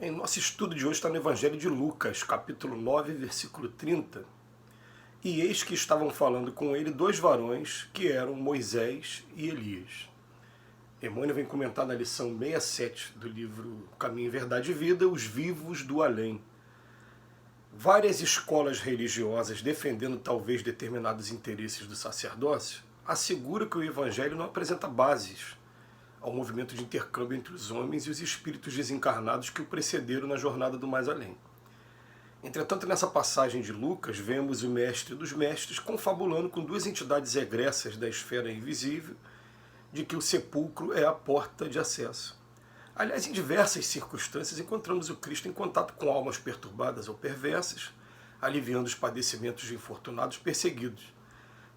Em nosso estudo de hoje está no Evangelho de Lucas, capítulo 9, versículo 30. E eis que estavam falando com ele dois varões, que eram Moisés e Elias. Emmanuel vem comentar na lição 67 do livro Caminho, Verdade e Vida, os vivos do além. Várias escolas religiosas, defendendo talvez determinados interesses do sacerdócio, asseguram que o Evangelho não apresenta bases ao movimento de intercâmbio entre os homens e os espíritos desencarnados que o precederam na jornada do mais além. Entretanto, nessa passagem de Lucas, vemos o mestre dos mestres confabulando com duas entidades egressas da esfera invisível de que o sepulcro é a porta de acesso. Aliás, em diversas circunstâncias, encontramos o Cristo em contato com almas perturbadas ou perversas, aliviando os padecimentos de infortunados perseguidos.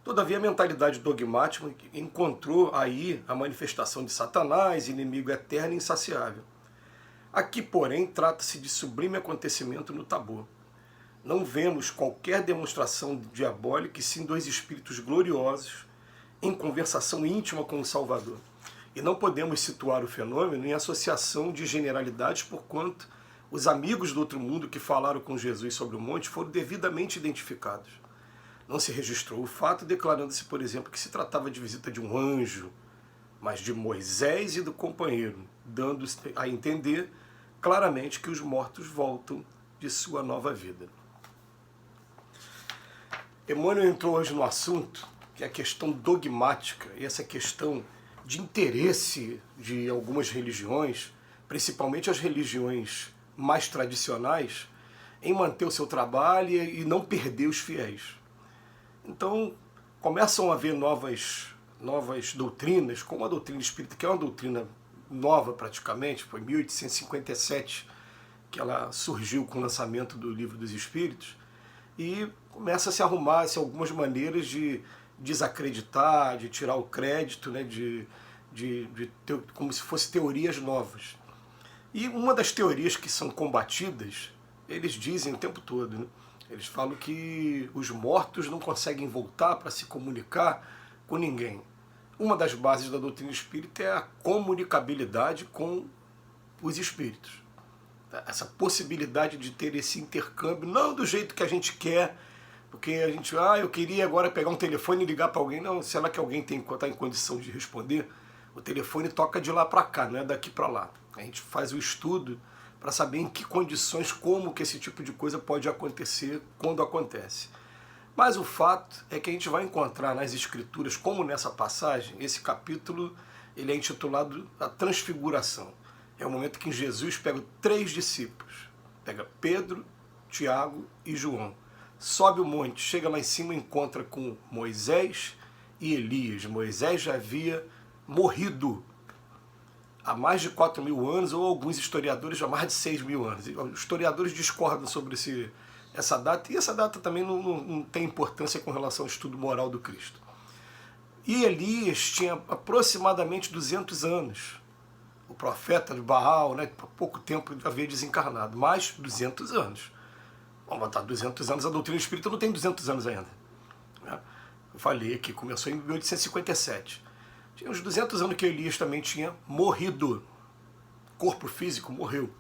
Todavia, a mentalidade dogmática encontrou aí a manifestação de Satanás, inimigo eterno e insaciável. Aqui, porém, trata-se de sublime acontecimento no Tabor. Não vemos qualquer demonstração diabólica, e sim dois espíritos gloriosos em conversação íntima com o Salvador. E não podemos situar o fenômeno em associação de generalidades, porquanto os amigos do outro mundo que falaram com Jesus sobre o monte foram devidamente identificados. Não se registrou o fato, declarando-se, por exemplo, que se tratava de visita de um anjo, mas de Moisés e do companheiro, dando a entender claramente que os mortos voltam de sua nova vida. Emmanuel entrou hoje no assunto, que é a questão dogmática, e essa questão de interesse de algumas religiões, principalmente as religiões mais tradicionais, em manter o seu trabalho e não perder os fiéis. Então, começam a haver novas doutrinas, como a doutrina espírita, que é uma doutrina nova praticamente, foi em 1857 que ela surgiu com o lançamento do Livro dos Espíritos, e começa a se arrumar algumas maneiras de desacreditar, de tirar o crédito, né, como se fossem teorias novas. E uma das teorias que são combatidas, eles dizem o tempo todo, né? Eles falam que os mortos não conseguem voltar para se comunicar com ninguém. Uma das bases da doutrina espírita é a comunicabilidade com os espíritos. Essa possibilidade de ter esse intercâmbio, não do jeito que a gente quer, porque a gente, eu queria agora pegar um telefone e ligar para alguém. Não, será que alguém está em condição de responder? O telefone toca de lá para cá, não é daqui para lá. A gente faz o estudo para saber em que condições, como que esse tipo de coisa pode acontecer quando acontece. Mas o fato é que a gente vai encontrar nas escrituras, como nessa passagem, esse capítulo ele é intitulado A Transfiguração. É o momento que Jesus pega 3 discípulos, pega Pedro, Tiago e João, sobe o monte, chega lá em cima e encontra com Moisés e Elias. Moisés já havia morrido há mais de 4.000 anos, ou alguns historiadores há mais de 6.000 anos. Os historiadores discordam sobre essa data, e essa data também não tem importância com relação ao estudo moral do Cristo. E Elias tinha aproximadamente 200 anos. O profeta de Baal, né, por pouco tempo havia desencarnado, mais 200 anos. Vamos botar 200 anos, a doutrina espírita não tem 200 anos ainda. Eu falei aqui, começou em 1857. Tinha uns 200 anos que Elias também tinha morrido. Corpo físico morreu.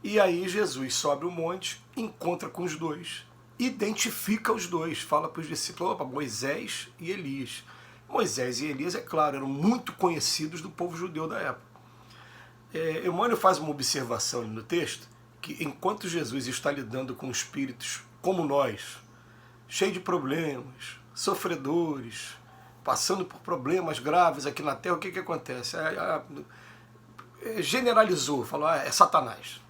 E aí Jesus sobe o monte, encontra com os dois, identifica os dois, fala para os discípulos, Moisés e Elias. Moisés e Elias, é claro, eram muito conhecidos do povo judeu da época. Emmanuel faz uma observação no texto, que enquanto Jesus está lidando com espíritos como nós, cheios de problemas, sofredores, passando por problemas graves aqui na Terra, o que acontece? Generalizou, falou, é Satanás.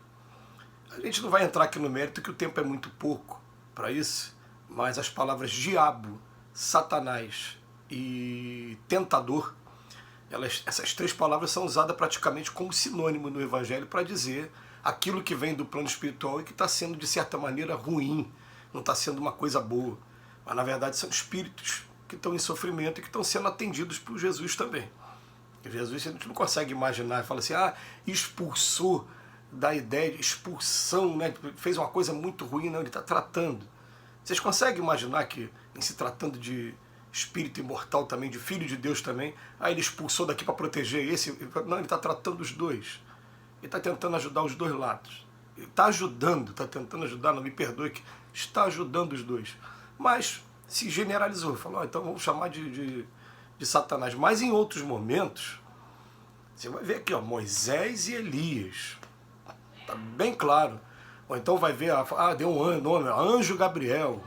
A gente não vai entrar aqui no mérito, que o tempo é muito pouco para isso, mas as palavras diabo, Satanás e tentador, essas 3 palavras são usadas praticamente como sinônimo no Evangelho para dizer aquilo que vem do plano espiritual e que está sendo, de certa maneira, ruim, não está sendo uma coisa boa. Mas, na verdade, são espíritos que estão em sofrimento e que estão sendo atendidos por Jesus também. Jesus, a gente não consegue imaginar, fala assim, expulsou, da ideia de expulsão, né, fez uma coisa muito ruim. Não, ele está tratando. Vocês conseguem imaginar que, em se tratando de espírito imortal também, de filho de Deus também, ele expulsou daqui para proteger esse? Não, ele está tratando os dois. Ele está tentando ajudar os dois lados. Ele está ajudando, está tentando ajudar, não me perdoe, que está ajudando os dois. Mas se generalizou, falou, então vamos chamar de Satanás. Mas em outros momentos, você vai ver aqui, ó, Moisés e Elias. Está bem claro. Ou então vai ver, deu um nome, Anjo Gabriel.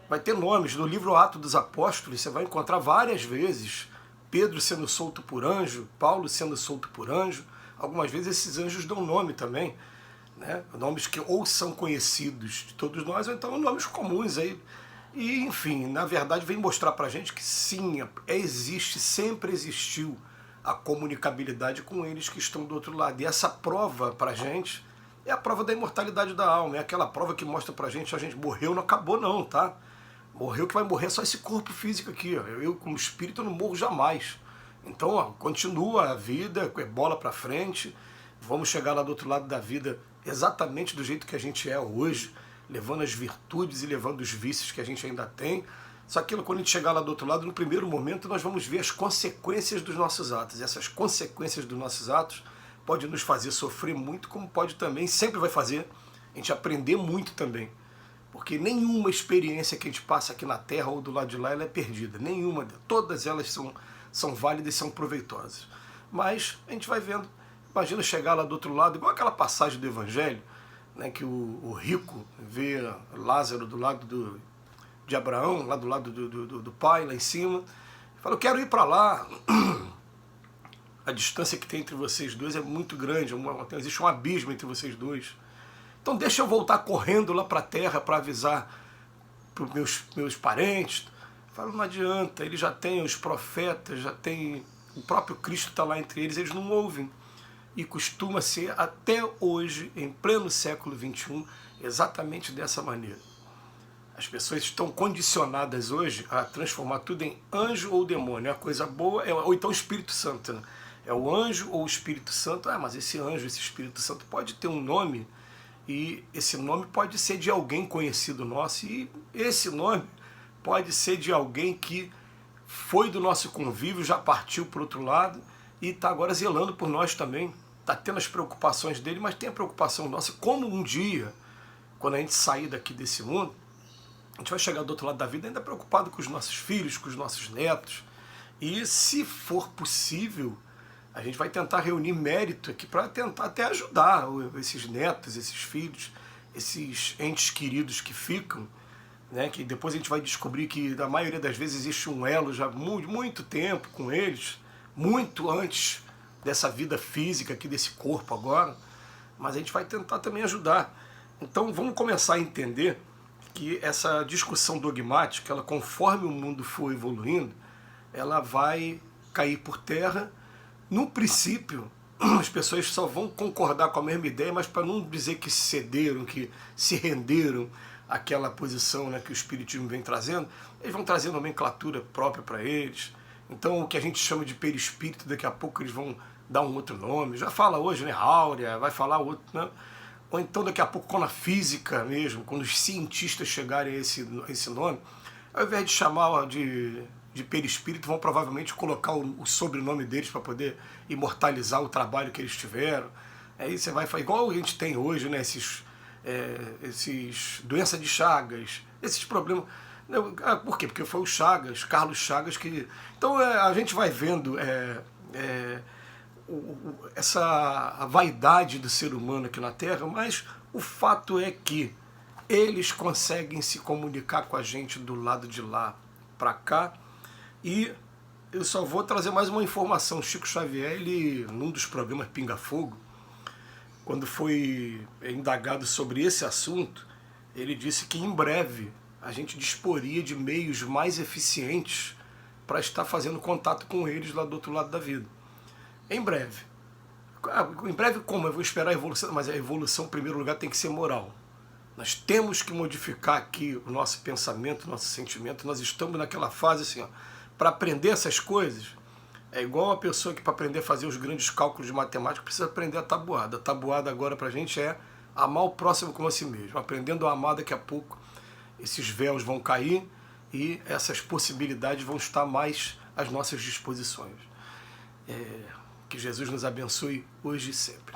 Vai ter nomes. No livro Atos dos Apóstolos, você vai encontrar várias vezes Pedro sendo solto por anjo, Paulo sendo solto por anjo. Algumas vezes esses anjos dão nome também, né? Nomes que ou são conhecidos de todos nós, ou então nomes comuns aí. E, enfim, na verdade vem mostrar pra gente que sim, existe, sempre existiu a comunicabilidade com eles que estão do outro lado. E essa prova pra gente é a prova da imortalidade da alma, é aquela prova que mostra pra gente, a gente morreu, não acabou não, tá? Morreu, que vai morrer só esse corpo físico aqui, ó. Eu como espírito não morro jamais. Então, ó, continua a vida, é bola pra frente, vamos chegar lá do outro lado da vida exatamente do jeito que a gente é hoje, levando as virtudes e levando os vícios que a gente ainda tem. Só que quando a gente chegar lá do outro lado, no primeiro momento, nós vamos ver as consequências dos nossos atos. E essas consequências dos nossos atos pode nos fazer sofrer muito, como pode também, sempre vai fazer a gente aprender muito também. Porque nenhuma experiência que a gente passa aqui na Terra ou do lado de lá, ela é perdida. Nenhuma. Todas elas são válidas e são proveitosas. Mas a gente vai vendo. Imagina chegar lá do outro lado, igual aquela passagem do Evangelho, né, que o rico vê Lázaro do lado de Abraão, lá do lado do pai, lá em cima, e fala, eu quero ir para lá. A distância que tem entre vocês dois é muito grande, existe um abismo entre vocês dois. Então deixa eu voltar correndo lá para a terra para avisar para os meus parentes. Fala, não adianta, eles já têm os profetas, já tem o próprio Cristo está lá entre eles não ouvem. E costuma ser até hoje, em pleno século XXI, exatamente dessa maneira. As pessoas estão condicionadas hoje a transformar tudo em anjo ou demônio. A coisa boa, ou então Espírito Santo, né? É o anjo ou o Espírito Santo. Mas esse anjo, esse Espírito Santo pode ter um nome, e esse nome pode ser de alguém conhecido nosso, e esse nome pode ser de alguém que foi do nosso convívio, já partiu para o outro lado, e está agora zelando por nós também. Está tendo as preocupações dele, mas tem a preocupação nossa, como um dia, quando a gente sair daqui desse mundo, a gente vai chegar do outro lado da vida ainda preocupado com os nossos filhos, com os nossos netos. E se for possível, a gente vai tentar reunir mérito aqui para tentar até ajudar esses netos, esses filhos, esses entes queridos que ficam, né, que depois a gente vai descobrir que, na maioria das vezes, existe um elo já há muito tempo com eles, muito antes dessa vida física aqui, desse corpo agora, mas a gente vai tentar também ajudar. Então vamos começar a entender que essa discussão dogmática, ela, conforme o mundo for evoluindo, ela vai cair por terra. No princípio, as pessoas só vão concordar com a mesma ideia, mas para não dizer que cederam, que se renderam àquela posição, né, que o Espiritismo vem trazendo, eles vão trazer nomenclatura própria para eles. Então o que a gente chama de perispírito, daqui a pouco eles vão dar um outro nome. Já fala hoje, né, áurea, vai falar outro, né? Ou então daqui a pouco, quando a física mesmo, quando os cientistas chegarem a esse nome, ao invés de chamar de perispírito, vão provavelmente colocar o sobrenome deles para poder imortalizar o trabalho que eles tiveram. Aí você vai falar, igual a gente tem hoje, né, esses doença de Chagas, esses problemas. Por quê? Porque foi o Chagas, Carlos Chagas, que... Então a gente vai vendo essa vaidade do ser humano aqui na Terra, mas o fato é que eles conseguem se comunicar com a gente do lado de lá para cá. E eu só vou trazer mais uma informação. Chico Xavier, ele, num dos programas Pinga Fogo, quando foi indagado sobre esse assunto, ele disse que em breve a gente disporia de meios mais eficientes para estar fazendo contato com eles lá do outro lado da vida. Em breve. Em breve como? Eu vou esperar a evolução, mas a evolução, em primeiro lugar, tem que ser moral. Nós temos que modificar aqui o nosso pensamento, o nosso sentimento. Nós estamos naquela fase assim, ó, para aprender essas coisas, é igual a pessoa que para aprender a fazer os grandes cálculos de matemática precisa aprender a tabuada. A tabuada agora para a gente é amar o próximo como a si mesmo. Aprendendo a amar, daqui a pouco esses véus vão cair e essas possibilidades vão estar mais às nossas disposições. Que Jesus nos abençoe hoje e sempre.